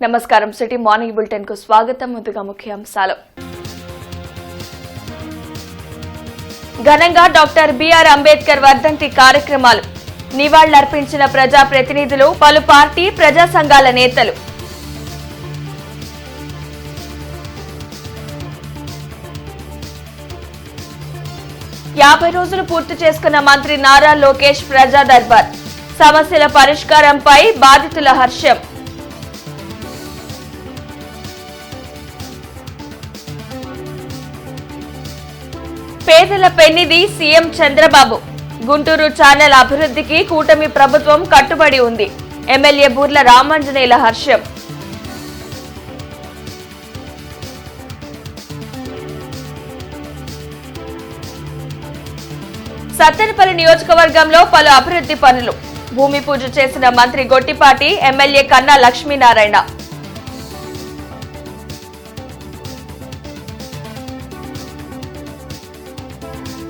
నమస్కారం city morning bulletin కు స్వాగతం. ముందుగా ముఖ్యాంశాలు. ఘనంగా డాక్టర్ బిఆర్ అంబేద్కర్ వర్ధంతి కార్యక్రమాలు. నివాళులర్పించిన ప్రజా ప్రతినిధులు, పలు పార్టీ ప్రజా సంఘాల నేతలు. రోజులు పూర్తి చేసుకున్న మంత్రి నారా లోకేష్ ప్రజా దర్బార్. సమస్యల పరిష్కారంపై బాధితుల హర్షం. పేదల పెన్నిధి సీఎం చంద్రబాబు. గుంటూరు ఛానల్ అభివృద్ధికి కూటమి ప్రభుత్వం కట్టుబడి ఉంది. ఎమ్మెల్యే బూర్ల రామాంజనేయుల హర్షం. సత్తెనపల్లి నియోజకవర్గంలో పలు అభివృద్ధి పనులు. భూమి పూజ చేసిన మంత్రి గొట్టిపాటి, ఎమ్మెల్యే కన్నా లక్ష్మీనారాయణ.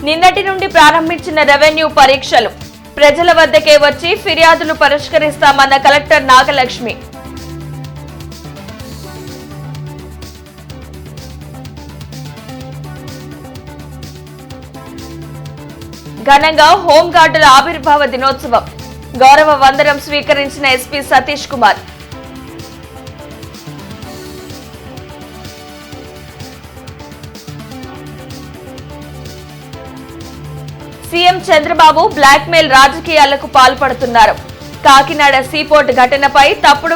నిన్నటి నుండి ప్రారంభించిన రెవెన్యూ పరీక్షలు. ప్రజల వద్దకే వచ్చి ఫిర్యాదులు పరిష్కరిస్తామన్న కలెక్టర్ నాగలక్ష్మి. ఘనంగా హోంగార్డుల ఆవిర్భావ దినోత్సవం. గౌరవ వందనం స్వీకరించిన SP Satish Kumar. CM Chandrababu blackmail రాజకీయాలకు పాల్పడుతున్నారు. కాకినాడ సీపోర్ట్ ఘటనపై తప్పుడు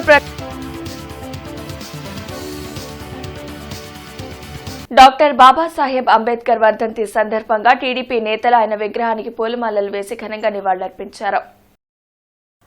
డాక్టర్ బాబాసాహెబ్ అంబేద్కర్ వర్ధంతి సందర్భంగా టీడీపీ నేతలు ఆయన విగ్రహానికి పూలమాలలు వేసి ఘనంగా నివాళులర్పించారు.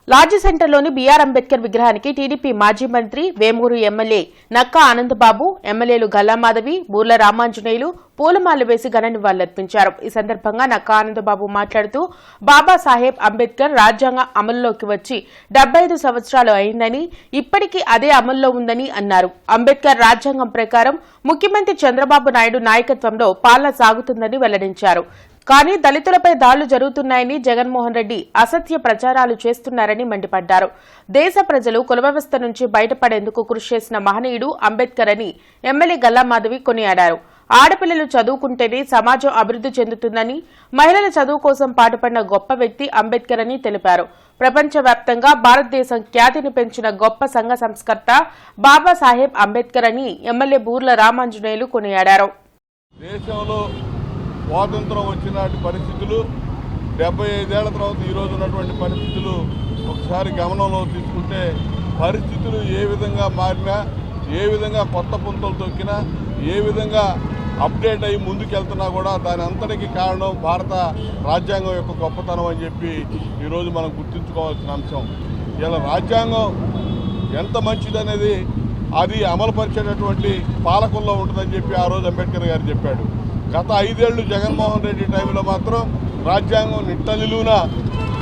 లాడ్జి సెంటర్లోని బీఆర్ అంబేద్కర్ విగ్రహానికి టీడీపీ మాజీ మంత్రి వేమూరు ఎమ్మెల్యే నక్కా ఆనందబాబు, ఎమ్మెల్యేలు గల్లామాధవి, బూర్ల రామాంజనేయులు పూలమాలలు వేసి ఘన నివాళులర్పించారు. ఈ సందర్భంగా నక్కా ఆనందబాబు మాట్లాడుతూ బాబాసాహెబ్ అంబేద్కర్ రాజ్యాంగం అమల్లోకి వచ్చి 75 సంవత్సరాలు అయిందని, ఇప్పటికీ అదే అమల్లో ఉందని అన్నారు. అంబేద్కర్ రాజ్యాంగం ప్రకారం ముఖ్యమంత్రి చంద్రబాబు నాయుడు నాయకత్వంలో పాలన సాగుతుందని వెల్లడించారు. కానీ దళితులపై దాడులు జరుగుతున్నాయని జగన్మోహన్ రెడ్డి అసత్య ప్రచారాలు చేస్తున్నారని మండిపడ్డారు. దేశ ప్రజలు కుల వ్యవస్థ నుంచి బయటపడేందుకు కృషి చేసిన మహనీయుడు అంబేద్కర్ అని ఎమ్మెల్యే గల్లామాధవి కొనియాడారు. ఆడపిల్లలు చదువుకుంటేనే సమాజం అభివృద్ధి చెందుతుందని, మహిళల చదువు కోసం పాటుపడిన గొప్ప వ్యక్తి అంబేద్కర్ అని తెలిపారు. ప్రపంచవ్యాప్తంగా భారతదేశం ఖ్యాతిని పెంచిన గొప్ప సంఘ సంస్కర్త బాబాసాహెబ్ అంబేద్కర్ అని ఎమ్మెల్యే బూర్ల రామాంజనేయులు కొనియాడారు. స్వాతంత్రం వచ్చినటి పరిస్థితులు, 75 ఏళ్ల తర్వాత ఈరోజు ఉన్నటువంటి పరిస్థితులు ఒకసారి గమనంలో తీసుకుంటే పరిస్థితులు ఏ విధంగా మారినా, ఏ విధంగా కొత్త పుంతలు తొక్కినా, ఏ విధంగా అప్డేట్ అయ్యి ముందుకెళ్తున్నా కూడా దాని అంతటికీ కారణం భారత రాజ్యాంగం యొక్క గొప్పతనం అని చెప్పి ఈరోజు మనం గుర్తుంచుకోవాల్సిన అంశం. ఇలా రాజ్యాంగం ఎంత మంచిదనేది అది అమలుపరిచేటటువంటి పాలకుల్లో ఉంటుందని చెప్పి ఆ రోజు అంబేద్కర్ గారు చెప్పాడు. గత 5 ఏళ్లు జగన్మోహన్ రెడ్డి టైంలో మాత్రం రాజ్యాంగం నిట్టలిలున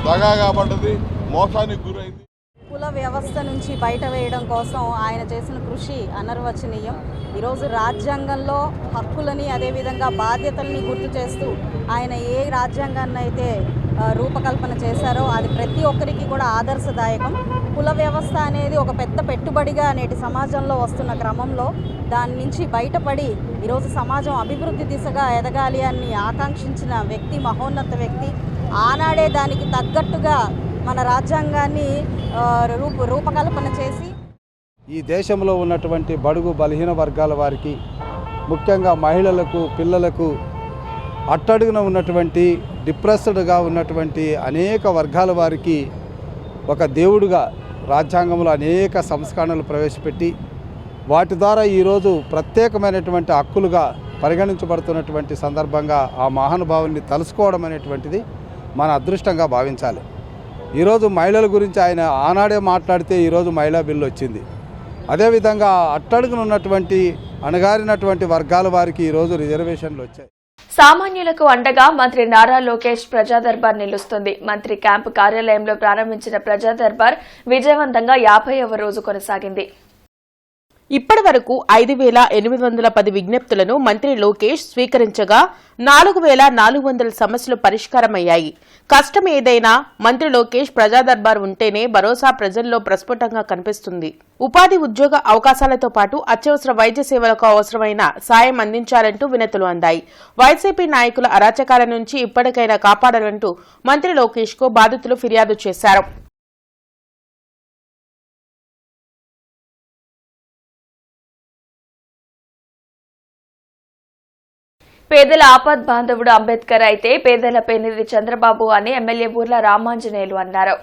దగా కాబడ్డది, మోసానికి గురైంది. కుల వ్యవస్థ నుంచి బయట వేయడం కోసం ఆయన చేసిన కృషి అనర్వచనీయం. ఈరోజు రాజ్యాంగంలో హక్కులని, అదేవిధంగా బాధ్యతల్ని గుర్తు చేస్తూ ఆయన ఏ రాజ్యాంగాన్ని అయితే రూపకల్పన చేశారో అది ప్రతి ఒక్కరికి కూడా ఆదర్శదాయకం. కుల వ్యవస్థ అనేది ఒక పెద్ద పెట్టుబడిగా నేటి సమాజంలో వస్తున్న క్రమంలో దాని నుంచి బయటపడి ఈరోజు సమాజం అభివృద్ధి దిశగా ఎదగాలి అని ఆకాంక్షించిన వ్యక్తి, మహోన్నత వ్యక్తి. ఆనాడే దానికి తగ్గట్టుగా మన రాజ్యాంగాన్ని రూపకల్పన చేసి ఈ దేశంలో ఉన్నటువంటి బడుగు బలహీన వర్గాల వారికి, ముఖ్యంగా మహిళలకు, పిల్లలకు, అట్టడుగున ఉన్నటువంటి డిప్రెస్డ్గా ఉన్నటువంటి అనేక వర్గాల వారికి ఒక దేవుడుగా రాజ్యాంగంలో అనేక సంస్కరణలు ప్రవేశపెట్టి వాటి ద్వారా ఈరోజు ప్రత్యేకమైనటువంటి హక్కులుగా పరిగణించబడుతున్నటువంటి సందర్భంగా ఆ మహానుభావుల్ని తలుసుకోవడం అనేటువంటిది మన అదృష్టంగా భావించాలి. ఈరోజు మహిళల గురించి ఆయన ఆనాడే మాట్లాడితే ఈరోజు మహిళా బిల్లు వచ్చింది. అదేవిధంగా అట్టడుగున ఉన్నటువంటి అణగారినటువంటి వర్గాల వారికి ఈరోజు రిజర్వేషన్లు వచ్చాయి. సామాన్యులకు అండగా మంత్రి నారా లోకేష్ ప్రజా దర్బార్ నిలుస్తుంది. మంత్రి క్యాంపు కార్యాలయంలో ప్రారంభించిన ప్రజా దర్బార్ విజయవంతంగా 50వ రోజు కొనసాగింది. ఇప్పటి వరకు 5,810 విజ్ఞప్తులను మంత్రి లోకేష్ స్వీకరించగా 4,400 సమస్యలు పరిష్కారమయ్యాయి. కష్టం ఏదైనా మంత్రి లోకేష్ ప్రజాదర్బార్ ఉంటేనే భరోసా ప్రజల్లో ప్రస్ఫుటంగా కనిపిస్తుంది. ఉపాధి ఉద్యోగ అవకాశాలతో పాటు అత్యవసర వైద్య సేవలకు అవసరమైన సాయం అందించాలంటూ వినతులు అందాయి. వైసీపీ నాయకుల అరాచకాల నుంచి ఇప్పటికైనా కాపాడాలంటూ మంత్రి లోకేష్ కు బాధితులు ఫిర్యాదు చేశారు. పేదల ఆపద్ బాంధవుడు అంబేద్కర్ అయితే పేదల పెన్నిధి చంద్రబాబు అని ఎమ్మెల్యే బూర్ల రామాంజనేయులు అన్నారు.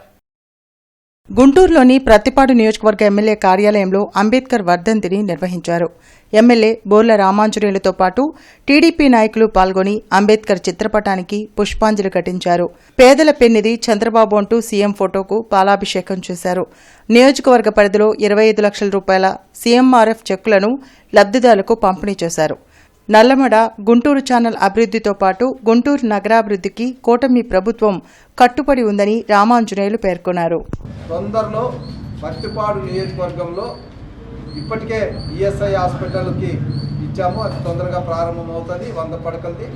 గుంటూరులోని ప్రత్తిపాడు నియోజకవర్గ ఎమ్మెల్యే కార్యాలయంలో అంబేద్కర్ వర్ధంతిని నిర్వహించారు. ఎమ్మెల్యే బోర్ల రామాంజనేయులతో పాటు టీడీపీ నాయకులు పాల్గొని అంబేద్కర్ చిత్రపటానికి పుష్పాంజలి ఘటించారు. పేదల పెన్నిధి చంద్రబాబు అంటూ సీఎం ఫోటోకు పాలాభిషేకం చేశారు. నియోజకవర్గ పరిధిలో 25 లక్షల రూపాయల సీఎంఆర్ఎఫ్ చెక్కులను లబ్దిదారులకు పంపిణీ చేశారు. నల్లమడ గుంటూరు ఛానల్ అభివృద్ధితో పాటు గుంటూరు నగరాభివృద్ధికి కూటమి ప్రభుత్వం కట్టుబడి ఉందని రామాంజనేయులు పేర్కొన్నారు. తొందరలో పత్తిపాడు నియోజకవర్గంలో ఇప్పటికే ఈఎస్ఐ హాస్పిటల్కి ఇచ్చాము, అది తొందరగా ప్రారంభమవుతుంది, 100 పడకలది.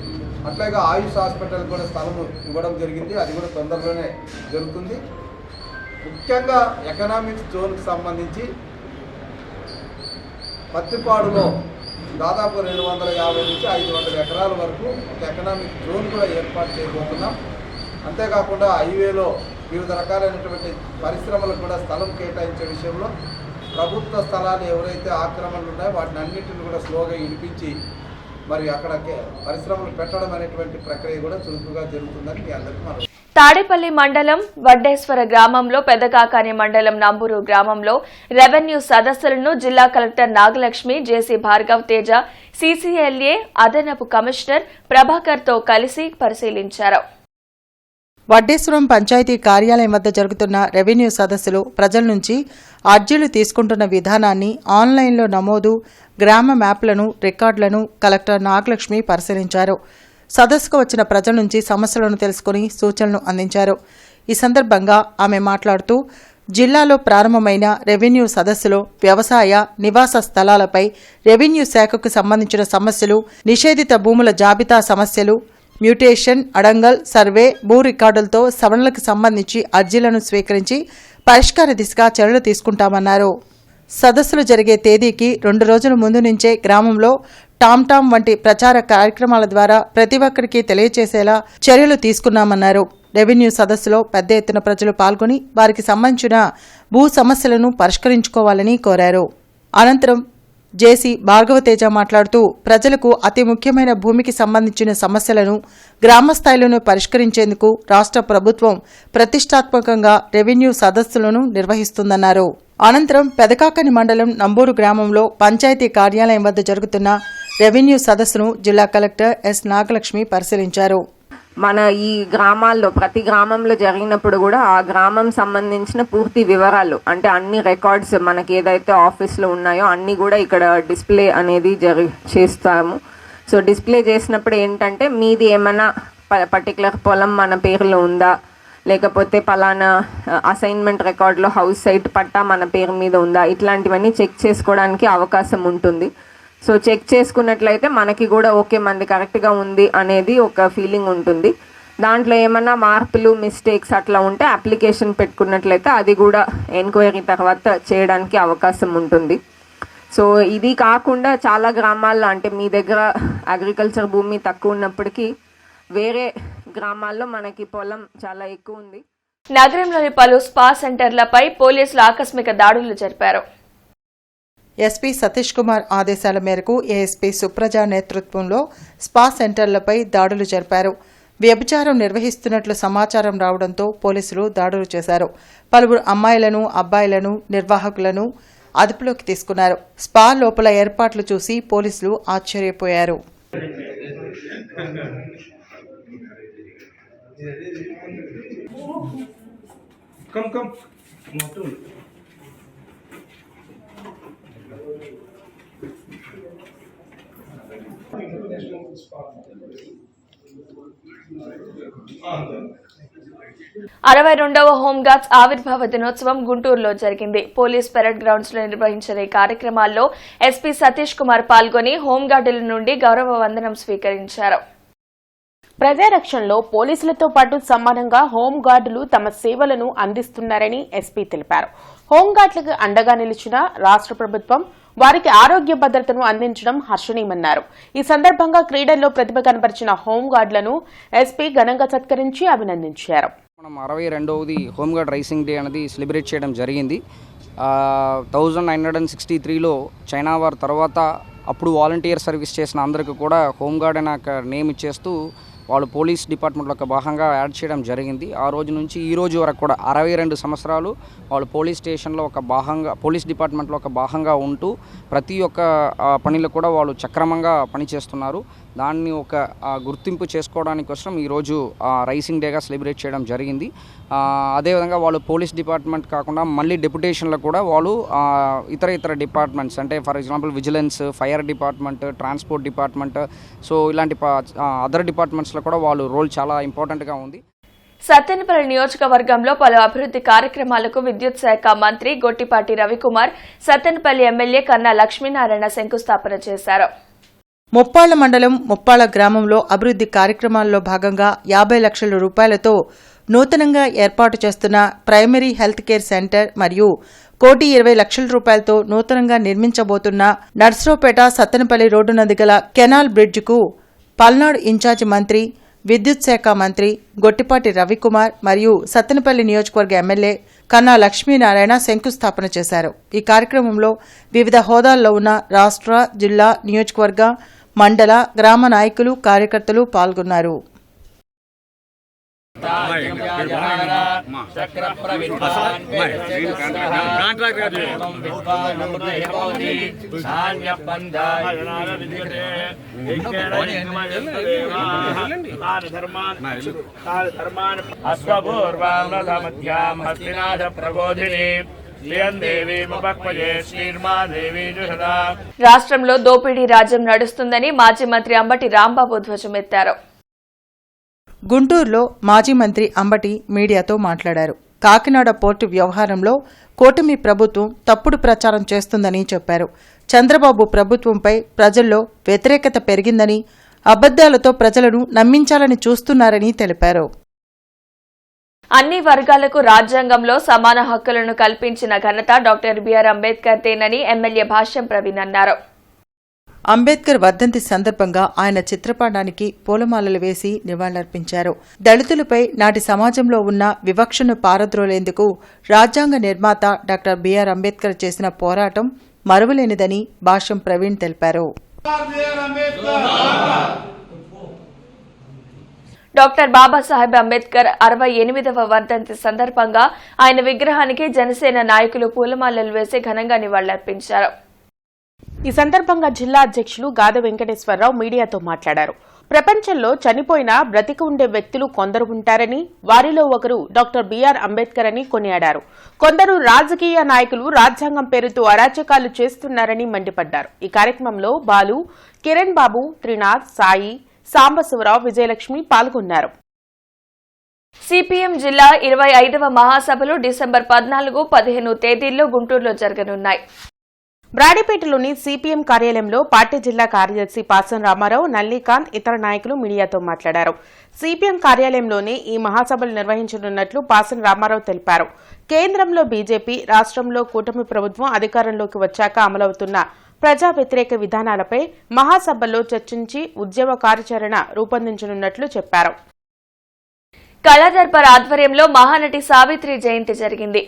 అట్లాగే ఆయుష్ హాస్పిటల్ కూడా స్థలం ఇవ్వడం జరిగింది, అది కూడా తొందరలోనే జరుగుతుంది. ముఖ్యంగా ఎకనామిక్స్ జోన్కి సంబంధించి పత్తిపాడులో దాదాపు 250 నుంచి 500 ఎకరాల వరకు ఒక ఎకనామిక్ జోన్ కూడా ఏర్పాటు చేయబోతున్నాం. అంతేకాకుండా హైవేలో వివిధ రకాలైనటువంటి పరిశ్రమలకు కూడా స్థలం కేటాయించే విషయంలో ప్రభుత్వ స్థలాలు ఎవరైతే ఆక్రమణలు ఉన్నాయో వాటిని అన్నింటిని కూడా స్లోగా ఇడిపించి మరి అక్కడ పరిశ్రమలు పెట్టడం అనేటువంటి ప్రక్రియ కూడా చురుకుగా జరుగుతుందని మీ అందరికీ మనం. తాడేపల్లి మండలం వడ్డేశ్వర గ్రామంలో పెదకాకాని మండలం నంబూరు గ్రామంలో రెవెన్యూ సదస్సులను జిల్లా కలెక్టర్ నాగలక్ష్మి, జేసీ భార్గవ్ తేజ, సీసీఎల్ఏ అదనపు కమిషనర్ ప్రభాకర్ తో కలిసి పరిశీలించారు. వడ్డేశ్వరం పంచాయతీ కార్యాలయం వద్ద జరుగుతున్న రెవెన్యూ సదస్సులో ప్రజల నుంచి అర్జీలు తీసుకుంటున్న విధానాన్ని, ఆన్లైన్లో నమోదు, గ్రామ మ్యాప్లను, రికార్డులను కలెక్టర్ నాగలక్ష్మి పరిశీలించారు. సదస్సుకు వచ్చిన ప్రజల నుంచి సమస్యలను తెలుసుకుని సూచనలు అందించారు. ఈ సందర్భంగా ఆమె మాట్లాడుతూ జిల్లాలో ప్రారంభమైన రెవెన్యూ సదస్సులో వ్యవసాయ, నివాస స్థలాలపై రెవెన్యూ శాఖకు సంబంధించిన సమస్యలు, నిషేధిత భూముల జాబితా సమస్యలు, మ్యూటేషన్, అడంగల్, సర్వే, భూ రికార్డులతో సవరణలకు సంబంధించి అర్జీలను స్వీకరించి పరిష్కార దిశగా చర్యలు తీసుకుంటామన్నారు. సదస్సులు జరిగే తేదీకి 2 రోజుల ముందు నుంచే గ్రామంలో టామ్ వంటి ప్రచార కార్యక్రమాల ద్వారా ప్రతి ఒక్కరికి తెలియచేసేలా చర్యలు తీసుకున్నామన్నారు. రెవెన్యూ సదస్సులో పెద్ద ఎత్తున ప్రజలు పాల్గొని వారికి సంబంధించిన భూ సమస్యలను పరిష్కరించుకోవాలని కోరారు. అనంతరం జేసీ భార్గవతేజ మాట్లాడుతూ ప్రజలకు అతి ముఖ్యమైన భూమికి సంబంధించిన సమస్యలను గ్రామస్థాయిలోనే పరిష్కరించేందుకు రాష్ట్ర ప్రభుత్వం ప్రతిష్టాత్మకంగా రెవెన్యూ సదస్సులను నిర్వహిస్తుందన్నారు. అనంతరం పెదకాకని మండలం నంబూరు గ్రామంలో పంచాయతీ కార్యాలయం వద్ద జరుగుతున్న రెవెన్యూ సదస్సును జిల్లా కలెక్టర్ ఎస్ నాగలక్ష్మి పరిశీలించారు. మన ఈ గ్రామాల్లో ప్రతి గ్రామంలో జరిగినప్పుడు కూడా ఆ గ్రామం సంబంధించిన పూర్తి వివరాలు అంటే అన్ని రికార్డ్స్ మనకి ఏదైతే ఆఫీస్లో ఉన్నాయో అన్నీ కూడా ఇక్కడ డిస్ప్లే అనేది చేస్తాము. సో డిస్ప్లే చేసినప్పుడు ఏంటంటే మీది ఏమైనా పర్టికులర్ పొలం మన పేరులో ఉందా, లేకపోతే పలానా అసైన్మెంట్ రికార్డులో హౌస్ సైట్ పట్టా మన పేరు మీద ఉందా, ఇట్లాంటివన్నీ చెక్ చేసుకోవడానికి అవకాశం ఉంటుంది. సో చెక్ చేసుకున్నట్లయితే మనకి కూడా ఓకే మనది కరెక్ట్గా ఉంది అనేది ఒక ఫీలింగ్ ఉంటుంది. దాంట్లో ఏమైనా మార్పులు, మిస్టేక్స్ అట్లా ఉంటే అప్లికేషన్ పెట్టుకున్నట్లయితే అది కూడా ఎంక్వైరీ తర్వాత చేయడానికి అవకాశం ఉంటుంది. సో ఇది కాకుండా చాలా గ్రామాల్లో అంటే మీ దగ్గర అగ్రికల్చర్ భూమి తక్కువ ఉన్నప్పటికీ వేరే గ్రామాల్లో మనకి పొలం చాలా ఎక్కువ ఉంది. నగరంలోని పలు స్పా సెంటర్లపై పోలీసులు ఆకస్మిక దాడులు జరిపారు. ఎస్పీ సతీష్ కుమార్ ఆదేశాల మేరకు ఏఎస్పీ సుప్రజ నేతృత్వంలో స్పా సెంటర్లపై దాడులు జరిపారు. వ్యభిచారం నిర్వహిస్తున్నట్లు సమాచారం రావడంతో పోలీసులు దాడులు చేశారు. పలువురు అమ్మాయిలను, అబ్బాయిలను, నిర్వాహకులను అదుపులోకి తీసుకున్నారు. స్పా లోపల ఏర్పాట్లు చూసి పోలీసులు ఆశ్చర్యపోయారు. 62వ హోంగార్డ్స్ ఆవిర్భావ దినోత్సవం గుంటూరులో జరిగింది. పోలీస్ పెరేడ్ గ్రౌండ్స్ లో నిర్వహించిన ఈ కార్యక్రమాల్లో ఎస్పీ సతీష్ కుమార్ పాల్గొని హోంగార్డుల నుండి గౌరవ వందనం స్వీకరించారు. ప్రజారక్షణలో పోలీసులతో పాటు సమానంగా హోంగార్డులు తమ సేవలను అందిస్తున్నారని ఎస్పీ తెలిపారు. హోంగార్డులకు అండగా నిలిచిన రాష్ట్ర ప్రభుత్వం వారికి ఆరోగ్య భద్రతను అందించడం హర్షణీయమన్నారు. ఈ సందర్భంగా క్రీడల్లో ప్రతిభ కనబరిచిన హోంగార్డులను ఎస్పీ ఘనంగా సత్కరించి అభినందించారు. మనం 62వది హోంగార్డ్ రైసింగ్ డే అనేది సెలబ్రేట్ చేయడం జరిగింది. 1963లో చైనా వార్ తర్వాత అప్పుడు వాలంటీర్ సర్వీస్ చేసిన అందరికీ కూడా హోంగార్డ్ అనే ఒక నేమ్ ఇచ్చేస్తూ వాళ్ళు పోలీస్ డిపార్ట్మెంట్లో ఒక భాగంగా యాడ్ చేయడం జరిగింది. ఆ రోజు నుంచి ఈ రోజు వరకు కూడా 62 సంవత్సరాలు వాళ్ళు పోలీస్ స్టేషన్లో ఒక భాగంగా పోలీస్ డిపార్ట్మెంట్లో ఒక భాగంగా ఉంటూ ప్రతి ఒక్క పనిలో కూడా వాళ్ళు సక్రమంగా పనిచేస్తున్నారు. దాన్ని ఒక గుర్తింపు చేసుకోవడానికి కోసం ఈరోజు రైసింగ్ డేగా సెలబ్రేట్ చేయడం జరిగింది. అదేవిధంగా వాళ్ళు పోలీస్ డిపార్ట్మెంట్ కాకుండా మళ్ళీ డెప్యుటేషన్లో కూడా వాళ్ళు ఇతర డిపార్ట్మెంట్స్ అంటే for example vigilance, fire department, transport department, so ఇలాంటి అదర్ డిపార్ట్మెంట్స్లో కూడా వాళ్ళు రోల్ చాలా ఇంపార్టెంట్గా ఉంది. సత్తెనపల్లి నియోజకవర్గంలో పలు అభివృద్ది కార్యక్రమాలకు విద్యుత్ శాఖ మంత్రి గొట్టిపాటి రవికుమార్, సత్తెనపల్లి ఎమ్మెల్యే కన్నా లక్ష్మీనారాయణ శంకుస్థాపన చేశారు. ముప్పాళ్ల మండలం ముప్పాళ్ల గ్రామంలో అభివృద్ది కార్యక్రమాల్లో భాగంగా 50 లక్షల రూపాయలతో నూతనంగా ఏర్పాటు చేస్తున్న ప్రైమరీ హెల్త్ కేర్ సెంటర్ మరియు 1,20 లక్షల రూపాయలతో నూతనంగా నిర్మించబోతున్న నర్సరావుపేట సత్తెనపల్లి రోడ్డున దిగల కెనాల్ బ్రిడ్జికు పల్నాడు ఇన్ఛార్జి మంత్రి, విద్యుత్ శాఖ మంత్రి గొట్టిపాటి రవికుమార్ మరియు సత్తెనపల్లి నియోజకవర్గ ఎమ్మెల్యే కన్నా లక్ష్మీనారాయణ శంకుస్థాపన చేశారు. ఈ కార్యక్రమంలో వివిధ హోదాల్లో ఉన్న రాష్ట్ర, జిల్లా, నియోజకవర్గ, మండల, గ్రామ నాయకులు, కార్యకర్తలు పాల్గొన్నారు. రాష్ట్రంలో దోపిడీ రాజ్యం నడుస్తుందని మాజీ మంత్రి అంబటి రాంబాబు ధ్వజమెత్తారు. గుంటూరులో మాజీ మంత్రి అంబటి మీడియాతో మాట్లాడారు. కాకినాడ పోర్టు వ్యవహారంలో కూటమి ప్రభుత్వం తప్పుడు ప్రచారం చేస్తుందని చెప్పారు. చంద్రబాబు ప్రభుత్వంపై ప్రజల్లో వ్యతిరేకత పెరిగిందని, అబద్దాలతో ప్రజలను నమ్మించాలని చూస్తున్నారని తెలిపారు. అన్ని వర్గాలకు రాజ్యాంగంలో సమాన హక్కులను కల్పించిన ఘనత డాక్టర్ బిఆర్ అంబేద్కర్ దేనని ఎమ్మెల్యే భాష్యం ప్రవీణ్ అన్నారు. అంబేద్కర్ వర్ధంతి సందర్భంగా ఆయన చిత్రపటానికి పూలమాలలు వేసి నివాళులర్పించారు. దళితులపై నాటి సమాజంలో ఉన్న వివక్షను పారద్రోలేందుకు రాజ్యాంగ నిర్మాత డాక్టర్ బిఆర్ అంబేద్కర్ చేసిన పోరాటం మరువలేనిదని భాష్యం ప్రవీణ్ తెలిపారు. డాక్టర్ బాబాసాహెబ్ అంబేద్కర్ 68వ వర్ధంతి సందర్భంగా ఆయన విగ్రహానికి జనసేన నాయకులు పూలమాలలు వేసి ఘనంగా నివాళులర్పించారు. ఈ సందర్భంగా జిల్లా అధ్యక్షులు గాద వెంకటేశ్వరరావు మీడియాతో మాట్లాడారు. ప్రపంచంలో చనిపోయినా బ్రతికి ఉండే వ్యక్తులు కొందరు ఉంటారని, వారిలో ఒకరు డాక్టర్ బిఆర్ అంబేద్కర్ అని కొనియాడారు. కొందరు రాజకీయ నాయకులు రాజ్యాంగం పేరుతో అరాచకాలు చేస్తున్నారని మండిపడ్డారు. ఈ కార్యక్రమంలో బాలు, కిరణ్ బాబు, త్రినాథ్, సాయి, సాంబశివరావు, విజయలక్ష్మి పాల్గొన్నారు. సిపిఎం జిల్లా 25వ మహాసభలు డిసెంబర్ 14, 15 తేదీల్లో గుంటూరులో జరగనున్నాయి. బ్రాడీపేటలోని సిపిఎం కార్యాలయంలో పార్టీ జిల్లా కార్యదర్శి పాసం రామారావు, నల్లికాంత్, ఇతర నాయకులు మీడియాతో మాట్లాడారు. సిపిఎం కార్యాలయంలోనే ఈ మహాసభలు నిర్వహించనున్నట్లు పాసం రామారావు తెలిపారు. కేంద్రంలో బీజేపీ, రాష్ట్రంలో కూటమి ప్రభుత్వం అధికారంలోకి వచ్చాక అమలవుతున్న ప్రజా వ్యతిరేక విధానాలపై మహాసభల్లో చర్చించి ఉద్యమ కార్యాచరణ రూపొందించనున్నట్లు చెప్పారు. కళాదర్బార్ ఆధ్వర్యంలో మహానటి సావిత్రి జయంతి జరిగింది.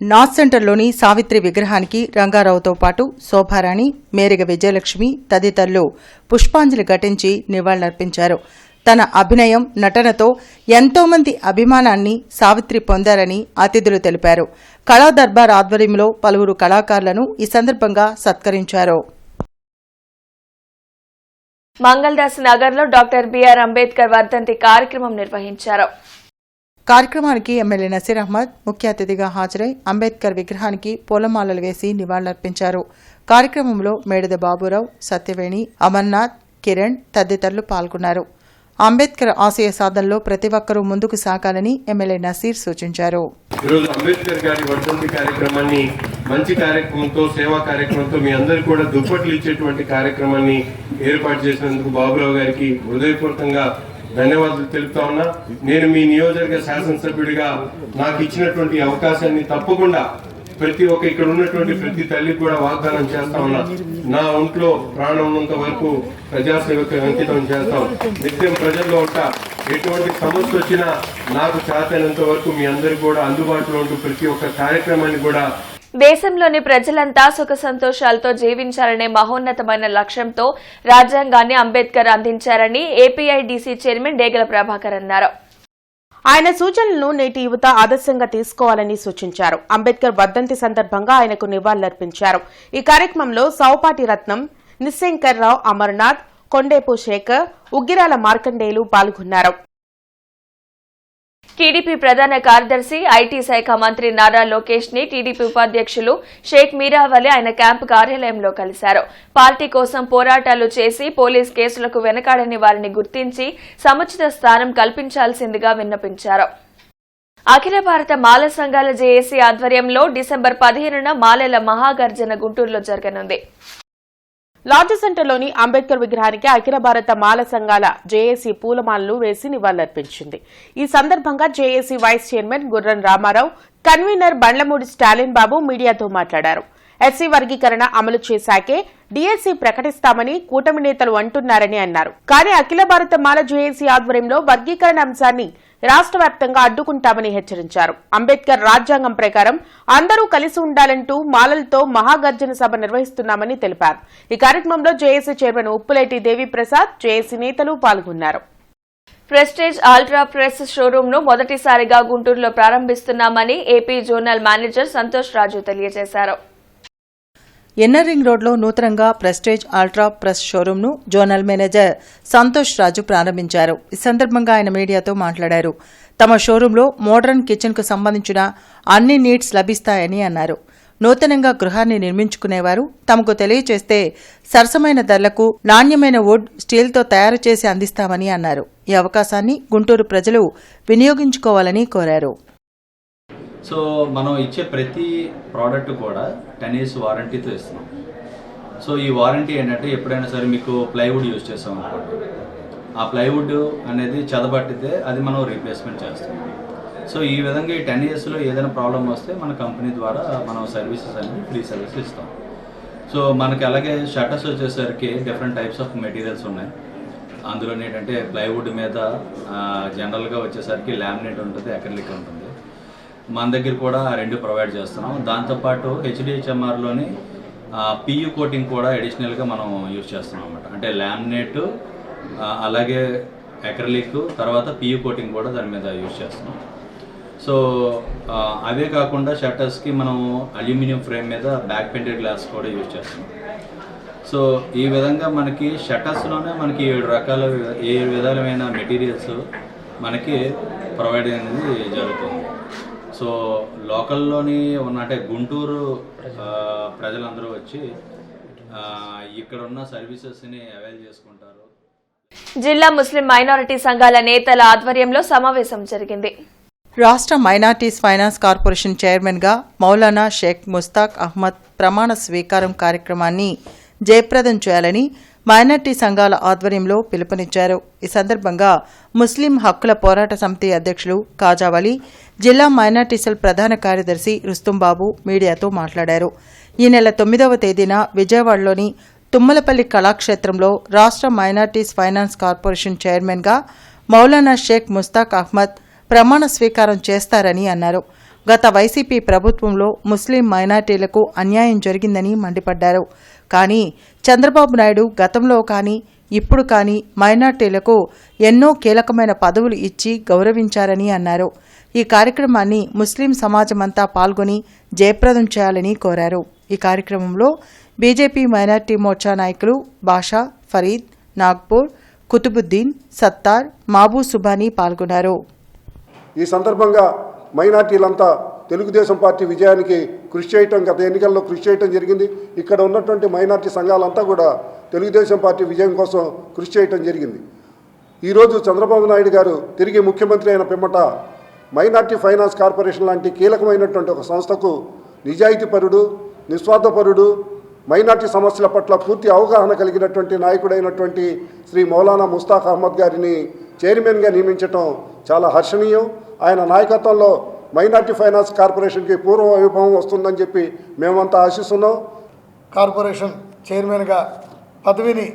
నార్త్ సెంటర్లోని సావిత్రి విగ్రహానికి రంగారావుతో పాటు శోభారాణి, మేరిగ విజయలక్ష్మి తదితరులు పుష్పాంజలి ఘటించి నివాళులర్పించారు. తన అభినయం, నటనతో ఎంతోమంది అభిమానాన్ని సావిత్రి పొందారని అతిథులు తెలిపారు. కళాదర్బార్ ఆధ్వర్యంలో పలువురు కళాకారులను ఈ సందర్భంగా సత్కరించారు. మంగళదాస్ నగర్లో డాక్టర్ బిఆర్ అంబేద్కర్ వర్ధంతి కార్యక్రమం నిర్వహించారు. కార్యక్రమానికి ఎమ్మెల్యే నసీర్ అహ్మద్ ముఖ్య అతిథిగా హాజరై అంబేద్కర్ విగ్రహానికి పూలమాలలు వేసి నివాళులర్పించారు. కార్యక్రమంలో మేడద బాబురావు, సత్యవేణి, అమర్నాథ్, కిరణ్ తదితరులు పాల్గొన్నారు. అంబేద్కర్ ఆశయ సాధనలో ప్రతి ఒక్కరూ ముందుకు సాగాలని ఎమ్మెల్యే నసీర్ సూచించారు. ఈరోజు అంబేద్కర్ గారి వర్ధంతి కార్యక్రమాన్ని మంచి కార్యక్రమంతో, సేవా కార్యక్రమంతో మీ అందరూ కూడా దుప్పట్లు ఇచ్చేటువంటి కార్యక్రమాన్ని ఏర్పాటు చేసినందుకు బాబురావు గారికి హృదయపూర్వకంగా ధన్యవాదాలు తెలుపుతా ఉన్నా. నేను మీ నియోజకవర్గ శాసనసభ్యుడిగా నాకు ఇచ్చినటువంటి అవకాశాన్ని తప్పకుండా ప్రతి ఒక్క ఇక్కడ ఉన్నటువంటి ప్రతి తల్లికి కూడా వాగ్దానం చేస్తా ఉన్నా. నా ఒంట్లో ప్రాణం ఉన్నంత వరకు ప్రజాసేవకు అంకితం చేస్తాం. నిత్యం ప్రజల్లో ఉంటా. ఎటువంటి సమస్య వచ్చినా నాకు చేతనంత వరకు మీ అందరికీ కూడా అందుబాటులో ఉంటూ ప్రతి ఒక్క కార్యక్రమాన్ని కూడా దేశంలోని ప్రజలంతా సుఖ సంతోషాలతో జీవించాలనే మహోన్నతమైన లక్ష్యంతో రాజ్యాంగాన్ని అంబేద్కర్ అందించారని ఏపీఐడీసీ చైర్మన్ డేగల ప్రభాకర్ అన్నారు. ఆయన సూచనలను నేటి యువత ఆదర్శంగా తీసుకోవాలని సూచించారు. అంబేద్కర్ వర్ధంతి సందర్భంగా ఆయనకు నివాళులర్పించారు. ఈ కార్యక్రమంలో సౌపాటి రత్నం, నిశంకర్రావు, అమర్నాథ్, కొండేపు శేఖర్, ఉగ్గిరాల మార్కండేయులు పాల్గొన్నారు. టీడీపీ ప్రధాన కార్యదర్శి, ఐటీ శాఖ మంత్రి నారా లోకేష్ ని టీడీపీ ఉపాధ్యక్షులు షేక్ మీరావలి ఆయన క్యాంపు కార్యాలయంలో కలిశారు. పార్టీ కోసం పోరాటాలు చేసి పోలీస్ కేసులకు వెనకాడని వారిని గుర్తించి సముచిత స్థానం కల్పించాల్సిందిగా విన్నపించారు. అఖిల భారత మాల సంఘాల జేఏసీ ఆధ్వర్యంలో డిసెంబర్ 15న మాలల మహాగర్జన గుంటూరులో జరగనుంది. లార్జ్ సెంటర్లోని అంబేద్కర్ విగ్రహానికి అఖిల భారత మాల సంఘాల జేఏసీ పూలమాలలు వేసి నివాళులర్పించింది. ఈ సందర్భంగా జేఏసీ వైస్ చైర్మన్ గుర్రం రామారావు, కన్వీనర్ బండ్లమూడి స్టాలిన్ బాబు మీడియాతో మాట్లాడారు. ఎస్సీ వర్గీకరణ అమలు చేశాకే డీఎస్సీ ప్రకటిస్తామని కూటమి నేతలు అంటున్నారని అన్నారు. కానీ అఖిల భారత మాల జేఏసీ ఆధ్వర్యంలో వర్గీకరణ అంశాన్ని రాష్ట్ర వ్యాప్తంగా అడ్డుకుంటామని హెచ్చరించారు. అంబేద్కర్ రాజ్యాంగం ప్రకారం అందరూ కలిసి ఉండాలంటూ మాలలతో మహాగర్జన సభ నిర్వహిస్తున్నామని తెలిపారు. ఈ కార్యక్రమంలో JAC chairman Uppuleti Deviprasad, JAC నేతలు పాల్గొన్నారు. ప్రెస్టేజ్ అల్ట్రా ప్రెస్ షోరూమ్ ను మొదటిసారిగా గుంటూరులో ప్రారంభిస్తున్నామని AP zonal manager Santosh Raju తెలియజేశారు. ఎన్ఆర్ రింగ్ రోడ్లో నూతనంగా ప్రెస్టేజ్ అల్ట్రా ప్రెస్ షోరూంను జోనల్ మేనేజర్ సంతోష్ రాజు ప్రారంభించారు. ఈ సందర్భంగా ఆయన మీడియాతో మాట్లాడారు. తమ షోరూంలో మోడర్న్ కిచెన్కు సంబంధించిన అన్ని నీడ్స్ లభిస్తాయని అన్నారు. నూతనంగా గృహాన్ని నిర్మించుకునేవారు తమకు తెలియచేస్తే సరసమైన ధరలకు నాణ్యమైన వుడ్, స్టీల్తో తయారు చేసి అందిస్తామని అన్నారు. ఈ అవకాశాన్ని గుంటూరు ప్రజలు వినియోగించుకోవాలని కోరారు. సో మనం ఇచ్చే ప్రతి ప్రోడక్ట్ కూడా 10 years వారంటీతో ఇస్తున్నాం. సో ఈ వారంటీ ఏంటంటే ఎప్పుడైనా సరే మీకు ప్లైవుడ్ యూజ్ చేస్తాం అనుకోండి, ఆ ప్లైవుడ్ అనేది చెదబట్టితే అది మనం రీప్లేస్మెంట్ చేస్తాం. సో ఈ విధంగా ఈ 10 yearsలో ఏదైనా ప్రాబ్లం వస్తే మన కంపెనీ ద్వారా మనం సర్వీసెస్ అనేది ఫ్రీ సర్వీస్ ఇస్తాం. సో మనకి అలాగే షట్టర్స్ వచ్చేసరికి డిఫరెంట్ టైప్స్ ఆఫ్ మెటీరియల్స్ ఉన్నాయి. అందులో ఏంటంటే ప్లైవుడ్ మీద జనరల్గా వచ్చేసరికి లామినేట్ ఉంటుంది, అక్రిలిక్ ఉంటుంది. మన దగ్గర కూడా 2 ప్రొవైడ్ చేస్తున్నాం. దాంతోపాటు హెచ్డిహెచ్ఎంఆర్లోని పియు కోటింగ్ కూడా అడిషనల్గా మనం యూజ్ చేస్తున్నాం అన్నమాట. అంటే లామినేట్, అలాగే అక్రిలిక్, తర్వాత పియు కోటింగ్ కూడా దాని మీద యూజ్ చేస్తున్నాం. సో అవే కాకుండా షట్టర్స్కి మనం అల్యూమినియం ఫ్రేమ్ మీద బ్యాక్ పెయింటెడ్ గ్లాస్ కూడా యూజ్ చేస్తున్నాం. సో ఈ విధంగా మనకి షట్టర్స్లోనే మనకి 7 విధాలమైన మెటీరియల్స్ మనకి ప్రొవైడ్ అనేది జరుగుతుంది. సో లోకల్లోని ఉన్న అంటే గుంటూరు ప్రజలందరూ వచ్చి ఇక్కడ ఉన్న సర్వీసెస్ని అవైల్ చేసుకుంటారు. జిల్లా ముస్లిం మైనారిటీ సంఘాల నేతల ఆధ్వర్యంలో సమావేశం జరిగింది. రాష్ట్ర మైనార్టీస్ ఫైనాన్స్ కార్పొరేషన్ చైర్మన్గా మౌలానా షేక్ ముస్తాక్ అహ్మద్ ప్రమాణ స్వీకారం కార్యక్రమాన్ని జయప్రదం చేయాలని మైనార్టీ సంఘాల ఆధ్వర్యంలో పిలుపునిచ్చారు. ఈ సందర్భంగా ముస్లిం హక్కుల పోరాట సమితి అధ్యక్షులు కాజావలి, జిల్లా మైనార్టీ సెల్ ప్రధాన కార్యదర్శి రుస్తుంబాబు మీడియాతో మాట్లాడారు. ఈ నెల 9వ తేదీన విజయవాడలోని తుమ్మలపల్లి కళాక్షేత్రంలో రాష్ట్ర మైనార్టీస్ ఫైనాన్స్ కార్పొరేషన్ చైర్మన్గా మౌలానా షేక్ ముస్తాక్ అహ్మద్ ప్రమాణ స్వీకారం చేస్తారని అన్నారు. గత వైసీపీ ప్రభుత్వంలో ముస్లిం మైనార్టీలకు అన్యాయం జరిగిందని మండిపడ్డారు. కానీ చంద్రబాబు నాయుడు గతంలో కానీ ఇప్పుడు కానీ మైనార్టీలకు ఎన్నో కీలకమైన పదవులు ఇచ్చి గౌరవించారని అన్నారు. ఈ కార్యక్రమాన్ని ముస్లిం సమాజమంతా పాల్గొని జయప్రదం చేయాలని కోరారు. ఈ కార్యక్రమంలో బీజేపీ మైనార్టీ మోర్చా నాయకులు బాషా, ఫరీద్, నాగ్పూర్, కుతుబుద్దీన్, సత్తార్, మాబూ సుబానీ పాల్గొన్నారు. ఈ సందర్భంగా మైనార్టీలంతా తెలుగుదేశం పార్టీ విజయానికి కృషి చేయటం, గత ఎన్నికల్లో కృషి చేయటం జరిగింది. ఇక్కడ ఉన్నటువంటి మైనార్టీ సంఘాలంతా కూడా తెలుగుదేశం పార్టీ విజయం కోసం కృషి చేయటం జరిగింది. ఈరోజు చంద్రబాబు నాయుడు గారు తిరిగి ముఖ్యమంత్రి అయిన పిమ్మట మైనార్టీ ఫైనాన్స్ కార్పొరేషన్ లాంటి కీలకమైనటువంటి ఒక సంస్థకు నిజాయితీపరుడు, నిస్వార్థపరుడు, మైనార్టీ సమస్యల పట్ల పూర్తి అవగాహన కలిగినటువంటి నాయకుడైనటువంటి శ్రీ మౌలానా ముస్తాక్ అహ్మద్ గారిని చైర్మన్గా నియమించడం చాలా హర్షణీయం. ఆయన నాయకత్వంలో మైనార్టీ ఫైనాన్స్ కార్పొరేషన్కి పూర్వ వైభవం వస్తుందని చెప్పి మేమంతా ఆశిస్తున్నాం. కార్పొరేషన్ చైర్మన్గా పదవిని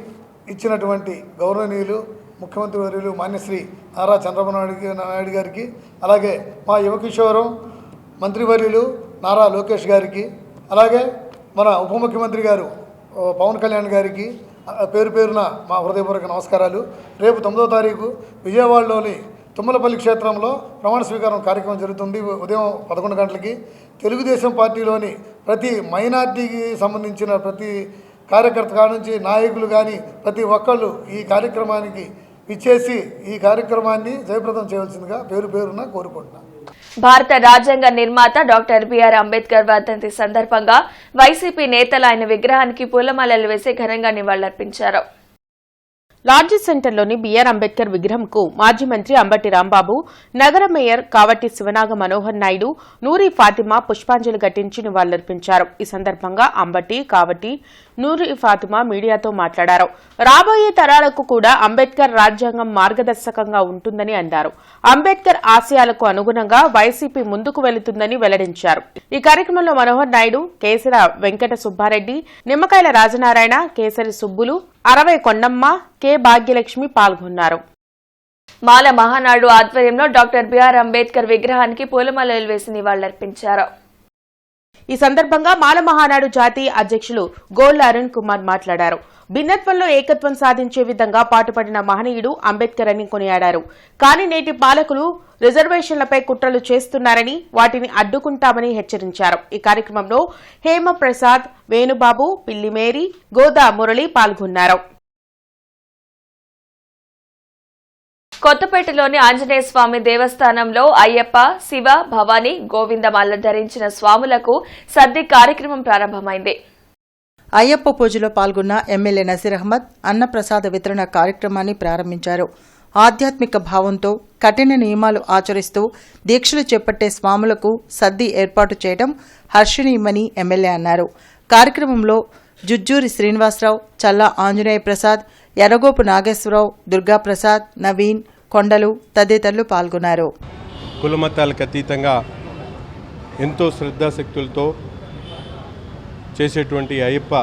ఇచ్చినటువంటి గౌరవనీయులు ముఖ్యమంత్రి వర్యులు మాన్యశ్రీ నారా చంద్రబాబు నాయుడు గారికి, అలాగే మా యువకిషోరం మంత్రివర్యులు నారా లోకేష్ గారికి, అలాగే మన ఉప ముఖ్యమంత్రి గారు పవన్ కళ్యాణ్ గారికి పేరు పేరున మా హృదయపూర్వక నమస్కారాలు. రేపు 9వ తారీఖు విజయవాడలోని తుమ్మలపల్లి క్షేత్రంలో ప్రమాణ స్వీకారం కార్యక్రమం జరుగుతుంది. ఉదయం 11 గంటలకి తెలుగుదేశం పార్టీలోని ప్రతి మైనార్టీకి సంబంధించిన ప్రతి కార్యకర్త కానుంచి నాయకులు కానీ ప్రతి ఒక్కళ్ళు ఈ కార్యక్రమానికి ఇచ్చేసి ఈ కార్యక్రమాన్ని జయప్రదం చేయవలసిందిగా పేరు పేరున కోరుకుంటున్నాను. భారత రాజ్యాంగ నిర్మాత డాక్టర్ బిఆర్ అంబేద్కర్ వర్ధంతి సందర్భంగా వైసీపీ నేతలు ఆయన విగ్రహానికి పూలమాలలు వేసి ఘనంగా నివాళులర్పించారు. లాడ్జీ సెంటర్లోని బీఆర్ అంబేద్కర్ విగ్రహంకు మాజీ మంత్రి అంబటి రాంబాబు, నగర మేయర్ కావటి శివనాగ మనోహర్ నాయుడు, నూరి ఫాతిమా పుష్పాంజలి ఘటించి నివాళులర్పించారు. ఈ సందర్భంగా అంబటి, కావటి, నూరి ఫాతిమా మీడియాతో మాట్లాడారు. రాబోయే తరాలకు కూడా అంబేద్కర్ రాజ్యాంగం మార్గదర్శకంగా ఉంటుందని అన్నారు. అంబేద్కర్ ఆశయాలకు అనుగుణంగా వైసీపీ ముందుకు వెళుతుందని వెల్లడించారు. ఈ కార్యక్రమంలో మనోహర్ నాయుడు, కేసర వెంకట సుబ్బారెడ్డి, నిమ్మకాయల రాజనారాయణ, కేసరి సుబ్బులు, అరవై కొండమ్మ, కె భాగ్యలక్ష్మి పాల్గొన్నారు. మాల మహానాడు ఆధ్వర్యంలో డాక్టర్ బిఆర్ అంబేద్కర్ విగ్రహానికి పూలమాలలు వేసి నివాళులర్పించారు. ఈ సందర్భంగా మాల మహానాడు జాతీయ అధ్యక్షులు గోళ్ల అరుణ్ కుమార్ మాట్లాడారు. భిన్నత్వంలో ఏకత్వం సాధించే విధంగా పాటుపడిన మహనీయుడు అంబేద్కర్ అని కొనియాడారు. కానీ నేటి పాలకులు రిజర్వేషన్లపై కుట్రలు చేస్తున్నారని, వాటిని అడ్డుకుంటామని హెచ్చరించారు. ఈ కార్యక్రమంలో హేమప్రసాద్, వేణుబాబు, పిల్లి మేరీ, గోదా మురళి పాల్గొన్నారు. కొత్తపేటలోని ఆంజనేయ స్వామి దేవస్థానంలో అయ్యప్ప, శివ, భవానీ, గోవిందమాల ధరించిన స్వాములకు సద్ది కార్యక్రమం ప్రారంభమైంది. అయ్యప్ప పూజలో పాల్గొన్న ఎమ్మెల్యే నసీర్ అహ్మద్ అన్నప్రసాద వితరణ కార్యక్రమాన్ని ప్రారంభించారు. ఆధ్యాత్మిక భావంతో కఠిన నియమాలు ఆచరిస్తూ దీక్షలు చేపట్టే స్వాములకు సద్ది ఏర్పాటు చేయడం హర్షణీయమని ఎమ్మెల్యే అన్నారు. కార్యక్రమంలో జుజ్జూరి శ్రీనివాసరావు, చల్లా ఆంజనేయ ప్రసాద్, ఎర్రగోపు నాగేశ్వరరావు, దుర్గాప్రసాద్, నవీన్, కొండలు తదితరులు పాల్గొన్నారు. కులమతాలకు అతీతంగా ఎంతో శ్రద్ధాశక్తులతో చేసేటువంటి అయ్యప్ప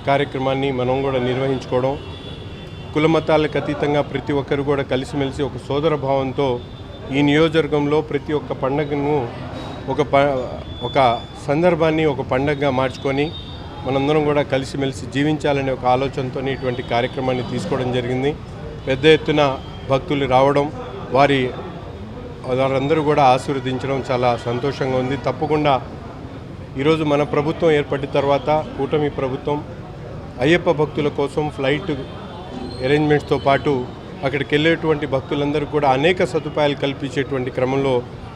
కార్యక్రమాన్ని మనం కూడా నిర్వహించుకోవడం, కులమతాలకు అతీతంగా ప్రతి ఒక్కరు కూడా కలిసిమెలిసి ఒక సోదర భావంతో ఈ నియోజకవర్గంలో ప్రతి ఒక్క పండుగను ఒక సందర్భాన్ని ఒక పండుగగా మార్చుకొని మనందరం కూడా కలిసిమెలిసి జీవించాలనే ఒక ఆలోచనతో ఇటువంటి కార్యక్రమాన్ని తీసుకోవడం జరిగింది. పెద్ద ఎత్తున భక్తులు రావడం, వారందరూ కూడా ఆశీర్వదించడం చాలా సంతోషంగా ఉంది. తప్పకుండా ఈరోజు మన ప్రభుత్వం ఏర్పడిన తర్వాత కూటమి ప్రభుత్వం అయ్యప్ప భక్తుల కోసం ఫ్లైట్ అరేంజ్మెంట్స్తో పాటు అక్కడికి వెళ్ళేటువంటి భక్తులందరూ కూడా అనేక సదుపాయాలు కల్పించేటువంటి క్రమంలో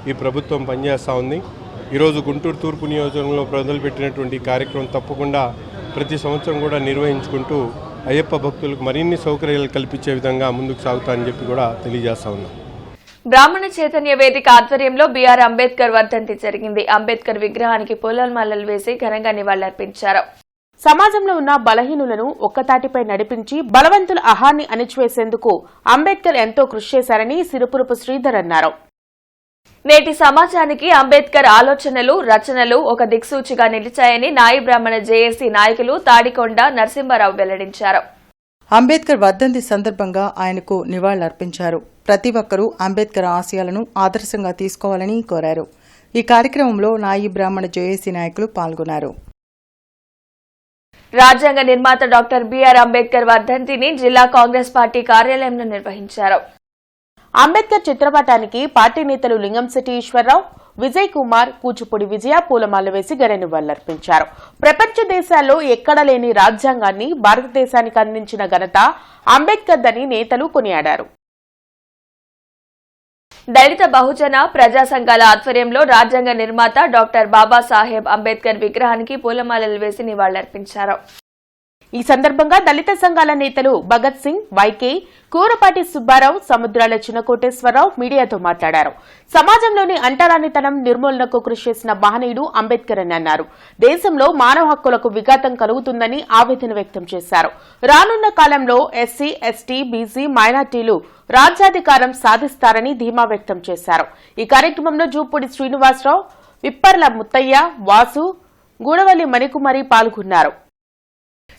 ఈ ప్రభుత్వం పనిచేస్తూ ఉంది. ఈరోజు గుంటూరు తూర్పు నియోజకవర్గంలో మొదలుపెట్టినటువంటి కార్యక్రమం తప్పకుండా ప్రతి సంవత్సరం కూడా నిర్వహించుకుంటూ అయ్యప్ప భక్తులకు మరిన్ని సౌకర్యాలు కల్పించే విధంగా ముందుకు సాగుతామని చెప్పి కూడా తెలియజేస్తా ఉన్నాం. బ్రాహ్మణ చైతన్య వేదిక ఆధ్వర్యంలో బిఆర్ అంబేద్కర్ వర్ధంతి జరిగింది. అంబేద్కర్ విగ్రహానికి పూలమాలలు వేసి ఘనంగా నివాళులర్పించారు. సమాజంలో ఉన్న బలహీనులను ఒక్కతాటిపై నడిపించి బలవంతుల అహాన్ని అణిచివేసేందుకు అంబేద్కర్ ఎంతో కృషి చేశారని సిరుపురపు శ్రీధర్ అన్నారు. నేటి సమాజానికి అంబేద్కర్ ఆలోచనలు, రచనలు ఒక దిక్సూచిగా నిలిచాయని నాయి బ్రాహ్మణ జేఏసీ నాయకులు తాడికొండ నరసింహారావు వెల్లడించారు. అంబేద్కర్ వర్ధంతి సందర్భంగా ఆయనకు నివాళులర్పించారు. ప్రతి ఒక్కరూ అంబేద్కర్ ఆశయాలను ఆదర్శంగా తీసుకోవాలని కోరారు. ఈ కార్యక్రమంలో నాయి బ్రాహ్మణ జేఏసీ నాయకులు పాల్గొన్నారు. రాజ్యాంగ నిర్మాత డాక్టర్ బిఆర్ అంబేద్కర్ వర్ధంతిని జిల్లా కాంగ్రెస్ పార్టీ కార్యాలయంలో నిర్వహించారు. అంబేద్కర్ చిత్రపటానికి పార్టీ నేతలు లింగంశెట్టి ఈశ్వరరావు, విజయ్ కుమార్, కూచిపూడి విజయ పూలమాల వేసి ఘన నివాళులర్పించారు. ప్రపంచ దేశాల్లో ఎక్కడా లేని రాజ్యాంగాన్ని భారతదేశానికి అందించిన ఘనత అంబేద్కర్దని నేతలు కొనియాడారు. దళిత బహుజన ప్రజా సంఘాల ఆధ్వర్యంలో రాజ్యాంగ నిర్మాత డాక్టర్ బాబాసాహెబ్ అంబేద్కర్ విగ్రహానికి పూలమాలలు వేసి నివాళులర్పించారు. ఈ సందర్భంగా దళిత సంఘాల నేతలు భగత్ సింగ్, వైకే, కూరపాటి సుబ్బారావు, సముద్రాల చిన్నకోటేశ్వరరావు మీడియాతో మాట్లాడారు. సమాజంలోని అంటరానితనం నిర్మూలనకు కృషి చేసిన మహనీయుడు అంబేద్కర్ అని అన్నారు. దేశంలో మానవ హక్కులకు విఘాతం కలుగుతుందని ఆవేదన వ్యక్తం చేశారు. రానున్న కాలంలో ఎస్సీ, ఎస్టీ, బీసీ, మైనార్టీలు రాజ్యాధికారం సాధిస్తారని ధీమా వ్యక్తం చేశారు. ఈ కార్యక్రమంలో జూపూడి శ్రీనివాసరావు, విప్పర్ల ముత్తయ్య, వాసు, గూడవల్లి మణికుమారి పాల్గొన్నారు.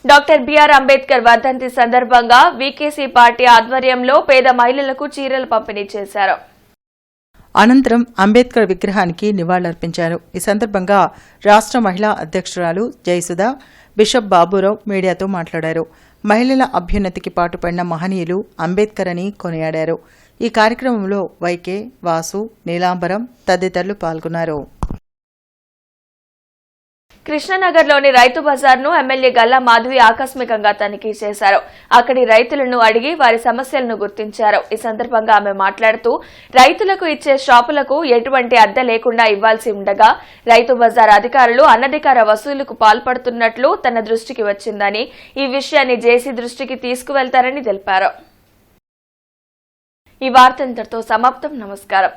డాక్టర్ బిఆర్ అంబేద్కర్ వర్ధంతి సందర్భంగా వీకేసీ పార్టీ ఆధ్వర్యంలో పేద మహిళలకు చీరలు పంపిణీ చేశారు. అనంతరం అంబేద్కర్ విగ్రహానికి నివాళులర్పించారు. ఈ సందర్భంగా రాష్ట్ర మహిళా అధ్యక్షురాలు జయసుధ, బిషప్ బాబురావు మీడియాతో మాట్లాడారు. మహిళల అభ్యున్నతికి పాటుపడిన మహనీయులు అంబేద్కర్ అని కొనియాడారు. ఈ కార్యక్రమంలో వైకే, వాసు, నీలాంబరం తదితరులు పాల్గొన్నారు. కృష్ణనగర్లోని రైతు బజార్ను ఎమ్మెల్యే గల్లా మాధవి ఆకస్మికంగా తనిఖీ చేశారు. అక్కడి రైతులను అడిగి వారి సమస్యలను గుర్తించారు. ఈ సందర్భంగా ఆమె మాట్లాడుతూ రైతులకు ఇచ్చే షాపులకు ఎటువంటి అద్దె లేకుండా ఇవ్వాల్సి ఉండగా రైతు బజార్ అధికారులు అనధికార వసూలుకు పాల్పడుతున్నట్లు తన దృష్టికి వచ్చిందని, ఈ విషయాన్ని జేసీ దృష్టికి తీసుకువెళ్తారని తెలిపారు. ఈ వార్త ఇంతటితో సమాప్తం. నమస్కారం.